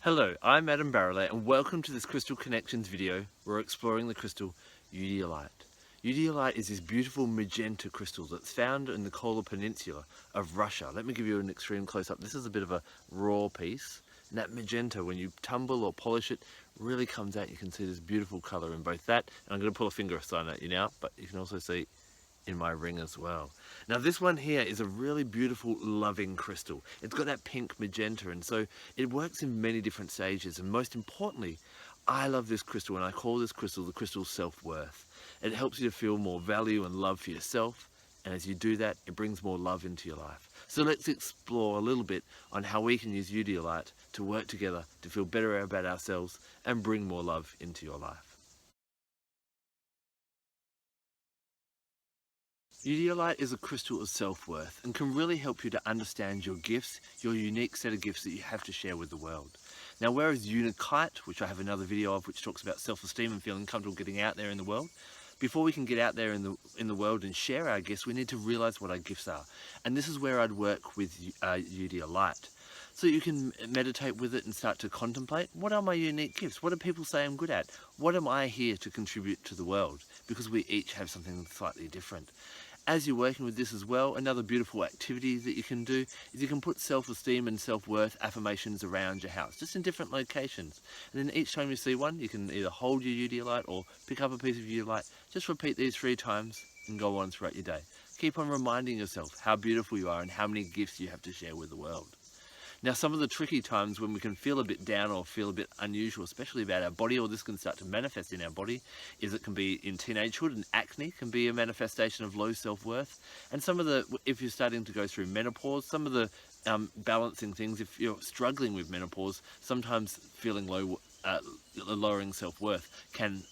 Hello, I'm Adam Barralet and welcome to this Crystal Connections video. We're exploring the crystal Eudialyte. Eudialyte is this beautiful magenta crystal that's found in the Kola Peninsula of Russia. Let me give you an extreme close-up. This is a bit of a raw piece, and that magenta, when you tumble or polish it, really comes out. You can see this beautiful colour in both that, and I'm going to pull a finger sign at you now, but you can also see in my ring as well. Now this one here is a really beautiful loving crystal. It's got that pink magenta, and so it works in many different stages, and most importantly, I love this crystal and I call this crystal the crystal self-worth. It helps you to feel more value and love for yourself, and as you do that, it brings more love into your life. So let's explore a little bit on how we can use Eudialyte to work together to feel better about ourselves and bring more love into your life. Eudialyte is a crystal of self-worth and can really help you to understand your gifts, your unique set of gifts that you have to share with the world. Now, whereas Eudialyte, which I have another video of, which talks about self-esteem and feeling comfortable getting out there in the world, before we can get out there in the world and share our gifts, we need to realize what our gifts are. And this is where I'd work with Eudialyte. So you can meditate with it and start to contemplate, what are my unique gifts? What do people say I'm good at? What am I here to contribute to the world? Because we each have something slightly different. As you're working with this as well, another beautiful activity that you can do is you can put self-esteem and self-worth affirmations around your house, just in different locations. And then each time you see one, you can either hold your Eudialyte or pick up a piece of Eudialyte. Just repeat these 3 times and go on throughout your day. Keep on reminding yourself how beautiful you are and how many gifts you have to share with the world. Now, some of the tricky times when we can feel a bit down or feel a bit unusual, especially about our body, or this can start to manifest in our body, is it can be in teenagehood, and acne can be a manifestation of low self-worth. And some of the, if you're starting to go through menopause, some of the balancing things, if you're struggling with menopause, sometimes feeling low, lowering self-worth can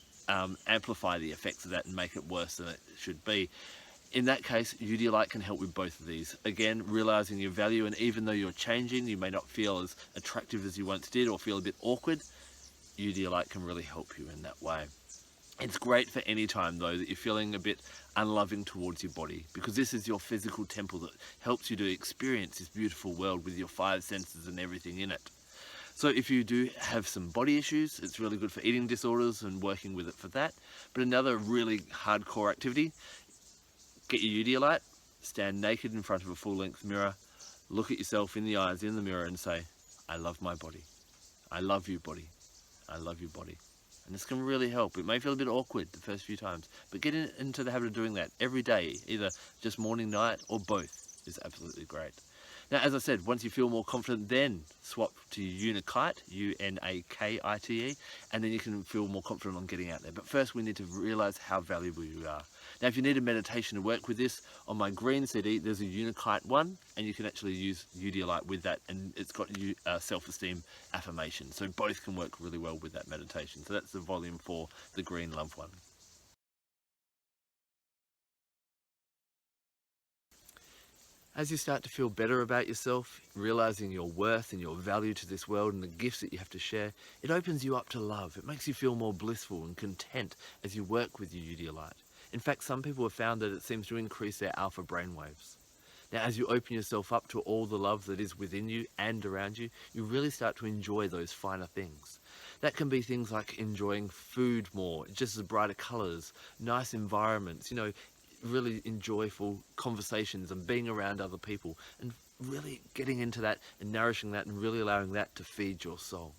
amplify the effects of that and make it worse than it should be. In that case, Eudialyte can help with both of these. Again, realizing your value, and even though you're changing, you may not feel as attractive as you once did or feel a bit awkward, Eudialyte can really help you in that way. It's great for any time though that you're feeling a bit unloving towards your body, because this is your physical temple that helps you to experience this beautiful world with your 5 senses and everything in it. So if you do have some body issues, it's really good for eating disorders and working with it for that. But another really hardcore activity, get your Eudialyte, stand naked in front of a full-length mirror, look at yourself in the eyes in the mirror and say, I love my body. I love you, body. I love you, body. And this can really help. It may feel a bit awkward the first few times, but get into the habit of doing that every day, either just morning, night, or both is absolutely great. Now, as I said, once you feel more confident, then swap to Unakite, U-N-A-K-I-T-E, and then you can feel more confident on getting out there. But first, we need to realize how valuable you are. Now, if you need a meditation to work with this, on my green CD, there's a Unakite one, and you can actually use Eudialyte with that, and it's got self-esteem affirmation. So both can work really well with that meditation. So that's the volume for the green love one. As you start to feel better about yourself, realizing your worth and your value to this world and the gifts that you have to share, it opens you up to love. It makes you feel more blissful and content as you work with your Eudialyte. In fact, some people have found that it seems to increase their alpha brainwaves. Now, as you open yourself up to all the love that is within you and around you, you really start to enjoy those finer things. That can be things like enjoying food more, just as brighter colours, nice environments, really enjoyable conversations and being around other people, and really getting into that and nourishing that and really allowing that to feed your soul.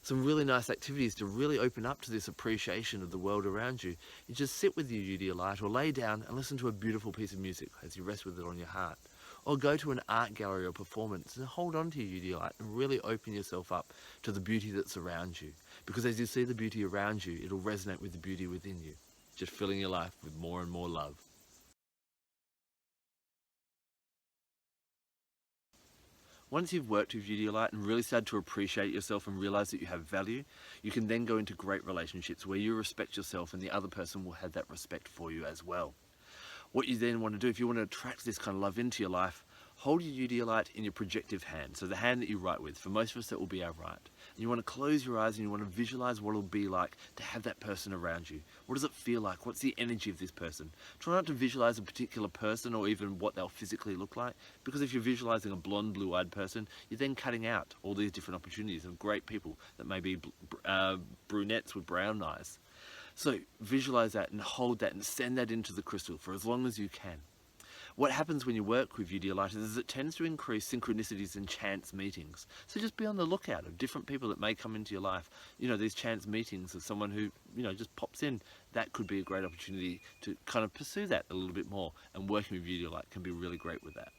Some really nice activities to really open up to this appreciation of the world around you. You just sit with your Eudialyte or lay down and listen to a beautiful piece of music as you rest with it on your heart. Or go to an art gallery or performance and hold on to your Eudialyte and really open yourself up to the beauty that's around you. Because as you see the beauty around you, it'll resonate with the beauty within you, just filling your life with more and more love. Once you've worked with Eudialyte and really started to appreciate yourself and realize that you have value, you can then go into great relationships where you respect yourself and the other person will have that respect for you as well. What you then want to do, if you want to attract this kind of love into your life, Hold your Eudialyte in your projective hand, so the hand that you write with. For most of us, that will be our right. And you want to close your eyes and you want to visualize what it'll be like to have that person around you. What does it feel like? What's the energy of this person? Try not to visualize a particular person or even what they'll physically look like, because if you're visualizing a blonde, blue-eyed person, you're then cutting out all these different opportunities of great people that may be brunettes with brown eyes. So visualize that and hold that and send that into the crystal for as long as you can. What happens when you work with Eudialyte is it tends to increase synchronicities and chance meetings. So just be on the lookout of different people that may come into your life. You know, these chance meetings of someone who, you know, just pops in. That could be a great opportunity to kind of pursue that a little bit more, and working with Eudialyte can be really great with that.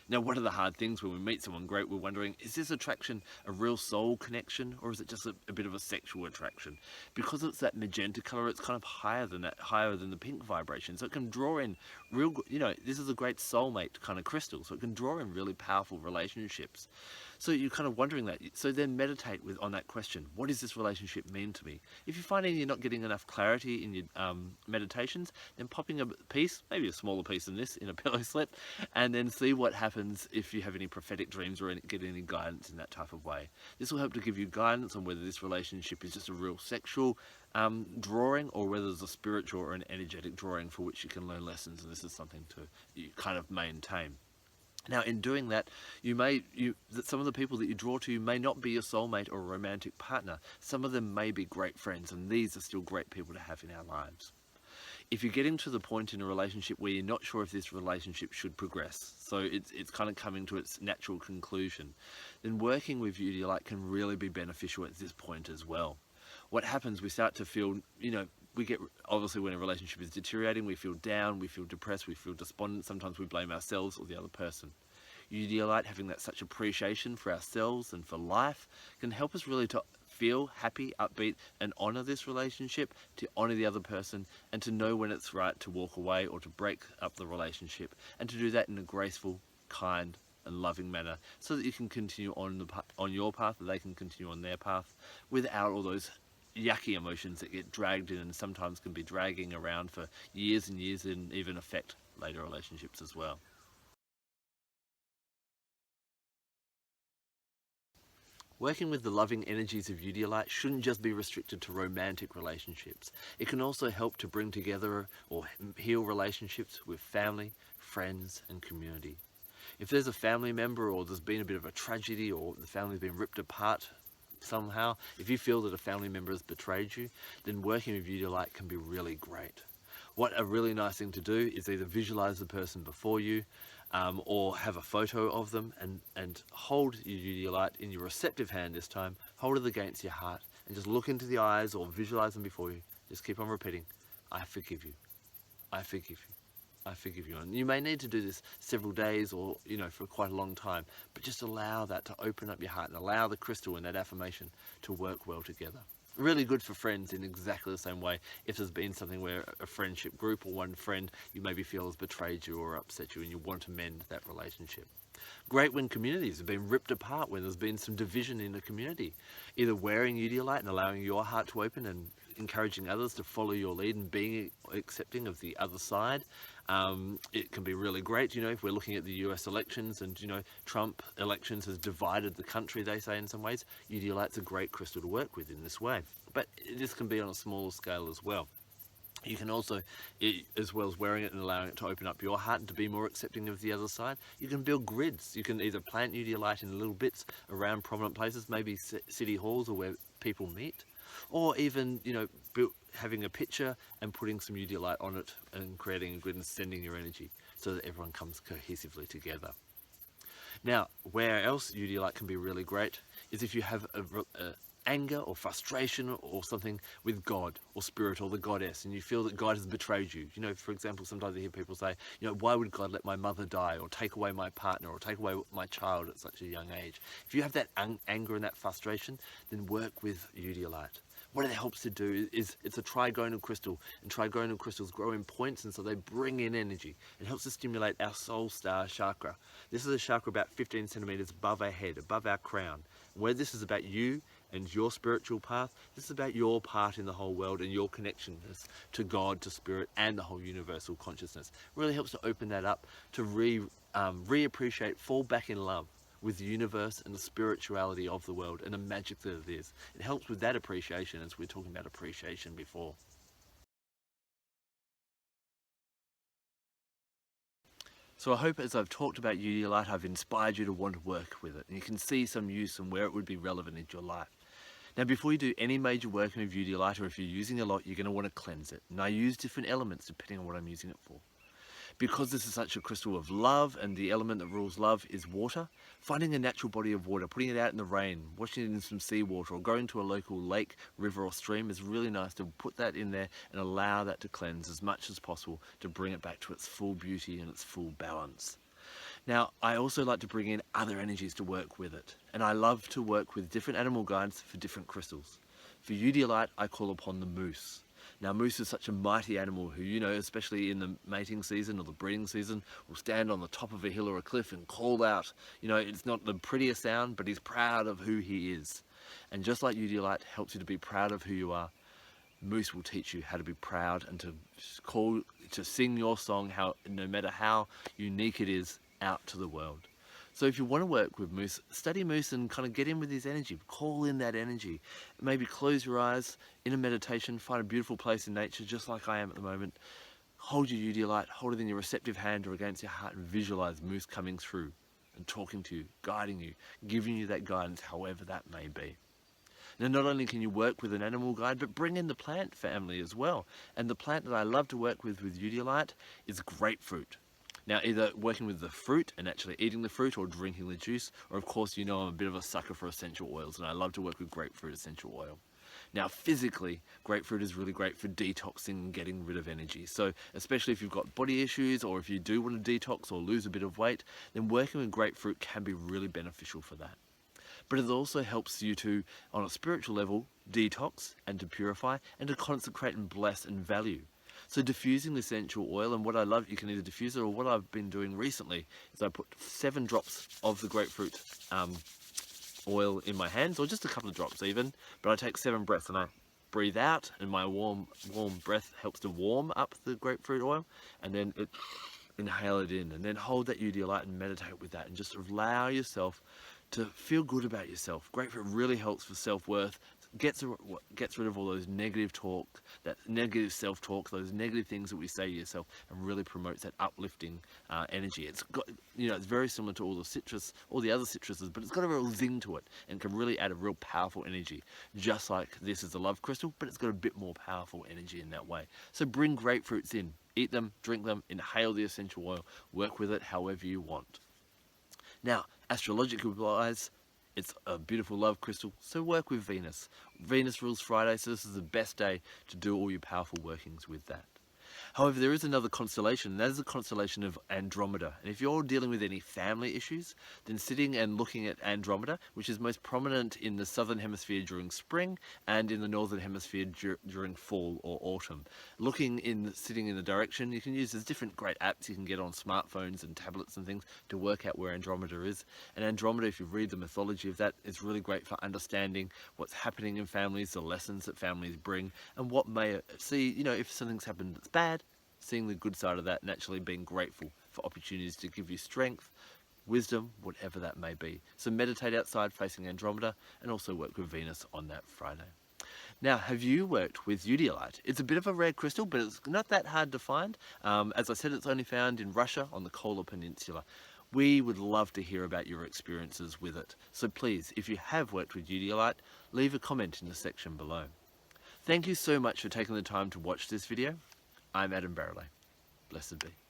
Now, what are the hard things when we meet someone great? We're wondering, is this attraction a real soul connection, or is it just a bit of a sexual attraction? Because it's that magenta color, it's kind of higher than that, higher than the pink vibration. So it can draw in real, you know, this is a great soulmate kind of crystal. So it can draw in really powerful relationships. So you're kind of wondering that. So then meditate on that question. What does this relationship mean to me? If you're finding you're not getting enough clarity in your meditations, then popping a piece, maybe a smaller piece than this, in a pillow slip, and then see what happens if you have any prophetic dreams or get any guidance in that type of way. This will help to give you guidance on whether this relationship is just a real sexual drawing, or whether there's a spiritual or an energetic drawing for which you can learn lessons, and this is something to you kind of maintain. Now, in doing that, some of the people that you draw to may not be your soulmate or a romantic partner. Some of them may be great friends, and these are still great people to have in our lives. If you're getting to the point in a relationship where you're not sure if this relationship should progress, so it's kind of coming to its natural conclusion, then working with Eudialyte can really be beneficial at this point as well. What happens, we start to feel, you know, we get, obviously when a relationship is deteriorating, we feel down, we feel depressed, we feel despondent, sometimes we blame ourselves or the other person. Eudialyte, having that such appreciation for ourselves and for life, can help us really to feel happy, upbeat, and honour this relationship, to honour the other person, and to know when it's right to walk away or to break up the relationship, and to do that in a graceful, kind, and loving manner, so that you can continue on your path, and they can continue on their path, without all those yucky emotions that get dragged in and sometimes can be dragging around for years and years and even affect later relationships as well. Working with the loving energies of Eudialyte shouldn't just be restricted to romantic relationships. It can also help to bring together or heal relationships with family, friends, and community. If there's a family member, or there's been a bit of a tragedy, or the family's been ripped apart somehow, if you feel that a family member has betrayed you, then working with Eudialyte can be really great. What a really nice thing to do is either visualize the person before you, or have a photo of them, and hold your Eudialyte in your receptive hand this time, hold it against your heart, and just look into the eyes or visualize them before you. Just keep on repeating, I forgive you, I forgive you, I forgive you. And you may need to do this several days, or, you know, for quite a long time, but just allow that to open up your heart and allow the crystal and that affirmation to work well together. Really good for friends in exactly the same way. If there's been something where a friendship group or one friend you maybe feel has betrayed you or upset you and you want to mend that relationship. Great when communities have been ripped apart, when there's been some division in the community. Either wearing Eudialyte and allowing your heart to open and encouraging others to follow your lead and being accepting of the other side. It can be really great, you know, if we're looking at the US elections and, you know, Trump elections has divided the country, they say, in some ways. Eudialyte's a great crystal to work with in this way. But this can be on a smaller scale as well. You can also, as well as wearing it and allowing it to open up your heart and to be more accepting of the other side, you can build grids. You can either plant Eudialyte in little bits around prominent places, maybe city halls or where people meet, or even, you know, having a picture and putting some Eudialyte on it and creating a grid and sending your energy so that everyone comes cohesively together. Now, where else Eudialyte can be really great is if you have a anger or frustration or something with God or spirit or the goddess, and you feel that God has betrayed you. You know, for example, sometimes I hear people say, you know, why would God let my mother die, or take away my partner, or take away my child at such a young age? If you have that anger and that frustration, then work with Eudialyte. What it helps to do is it's a trigonal crystal, and trigonal crystals grow in points, and so they bring in energy. It helps to stimulate our soul star chakra. This is a chakra about 15 centimeters above our head, above our crown. Where this is about you and your spiritual path. This is about your part in the whole world and your connections to God, to spirit, and the whole universal consciousness. It really helps to open that up, to reappreciate, fall back in love with the universe and the spirituality of the world and the magic that it is. It helps with that appreciation, as we were talking about appreciation before. So I hope as I've talked about Eudialyte, I've inspired you to want to work with it, and you can see some use and where it would be relevant in your life. Now, before you do any major working with Eudialyte, or if you're using a lot, you're going to want to cleanse it. And I use different elements depending on what I'm using it for. Because this is such a crystal of love, and the element that rules love is water, finding a natural body of water, putting it out in the rain, washing it in some seawater, or going to a local lake, river or stream is really nice to put that in there and allow that to cleanse as much as possible to bring it back to its full beauty and its full balance. Now, I also like to bring in other energies to work with it, and I love to work with different animal guides for different crystals. For Eudialyte, I call upon the moose. Now, moose is such a mighty animal who, especially in the mating season or the breeding season, will stand on the top of a hill or a cliff and call out. It's not the prettiest sound, but he's proud of who he is. And just like Eudialyte helps you to be proud of who you are, moose will teach you how to be proud and to sing your song, no matter how unique it is, out to the world. So if you want to work with moose, study moose and kind of get in with his energy, call in that energy. Maybe close your eyes in a meditation, find a beautiful place in nature, just like I am at the moment. Hold your Eudialyte, hold it in your receptive hand or against your heart, and visualize moose coming through and talking to you, guiding you, giving you that guidance, however that may be. Now, not only can you work with an animal guide, but bring in the plant family as well. And the plant that I love to work with Eudialyte is grapefruit. Now, either working with the fruit and actually eating the fruit, or drinking the juice, or of course, I'm a bit of a sucker for essential oils, and I love to work with grapefruit essential oil. Now, physically, grapefruit is really great for detoxing and getting rid of energy. So, especially if you've got body issues, or if you do want to detox or lose a bit of weight, then working with grapefruit can be really beneficial for that. But it also helps you to, on a spiritual level, detox and to purify and to consecrate and bless and value. So diffusing the essential oil, and what I love, you can either diffuse it, or what I've been doing recently is I put 7 drops of the grapefruit oil in my hands, or just a couple of drops even, but I take 7 breaths and I breathe out, and my warm breath helps to warm up the grapefruit oil, and then inhale it in, and then hold that Eudialyte and meditate with that, and just allow yourself to feel good about yourself. Grapefruit really helps for self-worth, gets rid of all those negative talk, that negative self-talk, those negative things that we say to yourself, and really promotes that uplifting energy. It's got, it's very similar to all the other citruses, but it's got a real zing to it and can really add a real powerful energy. Just like this is a love crystal, but it's got a bit more powerful energy in that way. So bring grapefruits in, eat them, drink them, inhale the essential oil, work with it however you want. Now, astrologically wise, it's a beautiful love crystal, so work with Venus. Venus rules Friday, so this is the best day to do all your powerful workings with that. However, there is another constellation, and that is the constellation of Andromeda. And if you're dealing with any family issues, then sitting and looking at Andromeda, which is most prominent in the southern hemisphere during spring and in the northern hemisphere during fall or autumn. Sitting in the direction, you can use, there's different great apps you can get on smartphones and tablets and things to work out where Andromeda is. And Andromeda, if you read the mythology of that, is really great for understanding what's happening in families, the lessons that families bring, and what may if something's happened that's bad, seeing the good side of that and actually being grateful for opportunities to give you strength, wisdom, whatever that may be. So meditate outside facing Andromeda, and also work with Venus on that Friday. Now, have you worked with Eudialyte? It's a bit of a rare crystal, but it's not that hard to find. As I said, it's only found in Russia on the Kola Peninsula. We would love to hear about your experiences with it. So please, if you have worked with Eudialyte, leave a comment in the section below. Thank you so much for taking the time to watch this video. I'm Barralet. Blessed be.